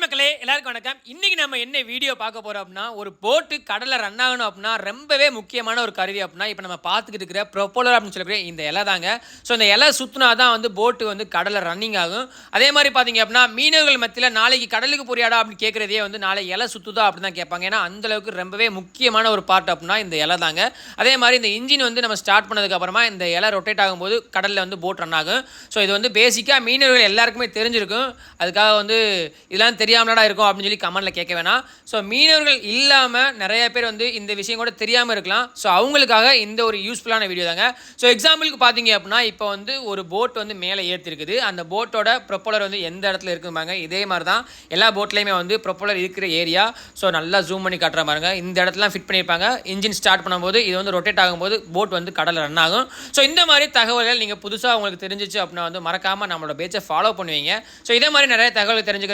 மக்களே எல்லாருக்கும் வணக்கம். இன்னைக்கு நம்ம என்ன வீடியோ பார்க்க போறோம் அப்படின்னா, ஒரு போட்டு கடல்ல ரன் ஆகணும் அப்படின்னா ரொம்பவே முக்கியமான ஒரு கருவி அப்படின்னா, இப்போ நம்ம பார்த்துக்கிட்டு இருக்கிற ப்ரொப்பல்லர் அப்படின்னு சொல்லக்கூடிய இந்த இலை தாங்க. ஸோ இந்த இலை சுத்தினா தான் வந்து போட்டு வந்து கடல்ல ரன்னிங் ஆகும். அதே மாதிரி பார்த்தீங்க அப்படின்னா, மீனவர்கள் மத்தியில் நாளைக்கு கடலுக்கு போறியாடா அப்படின்னு கேட்கறதே வந்து நாளை இலை சுத்துதா அப்படின்னு தான் கேட்பாங்க. ஏன்னா அந்த அளவுக்கு ரொம்பவே முக்கியமான ஒரு பார்ட் அப்படின்னா இந்த இலை தாங்க. அதே மாதிரி இந்த இன்ஜின் வந்து நம்ம ஸ்டார்ட் பண்ணதுக்கு அப்புறமா இந்த இலை ரொட்டேட் ஆகும்போது கடலில் வந்து போட் ரன் ஆகும். ஸோ இது வந்து பேசிக்காக மீனவர்கள் எல்லாருக்குமே தெரிஞ்சிருக்கும். அதுக்காக வந்து இதெல்லாம் தெரியாமலடா இருக்கும் அப்படின்னு சொல்லி கமெண்ட்டில் கேட்க வேணாம். ஸோ மீனவர்கள் இல்லாமல் நிறைய பேர் வந்து இந்த விஷயம் கூட தெரியாமல் இருக்கலாம். ஸோ அவங்களுக்காக இந்த ஒரு யூஸ்ஃபுல்லான வீடியோ தாங்க. ஸோ எக்ஸாம்பிளுக்கு பார்த்தீங்க அப்படின்னா, இப்போ வந்து ஒரு போட் வந்து மேலே ஏற்றிருக்குது. அந்த போட்டோட ப்ரொப்பலர் வந்து எந்த இடத்துல இருக்கும்பாங்க. இதே மாதிரி தான் எல்லா போட்லேயுமே வந்து ப்ரொப்பலர் இருக்கிற ஏரியா. ஸோ நல்லா ஜூம் பண்ணி காட்டுற பாருங்க. இந்த இடத்துலாம் ஃபிட் பண்ணியிருப்பாங்க. இன்ஜின் ஸ்டார்ட் பண்ணும்போது இது வந்து ரொட்டேட் ஆகும்போது போட் வந்து கடலில் ரன் ஆகும். ஸோ இந்த மாதிரி தகவல்கள் நீங்கள் புதுசாக உங்களுக்கு தெரிஞ்சிச்சு அப்படின்னா வந்து மறக்காமல் நம்மளோட பேஜை ஃபாலோ பண்ணுவீங்க. ஸோ இதே மாதிரி நிறைய தகவல் தெரிஞ்சுக்க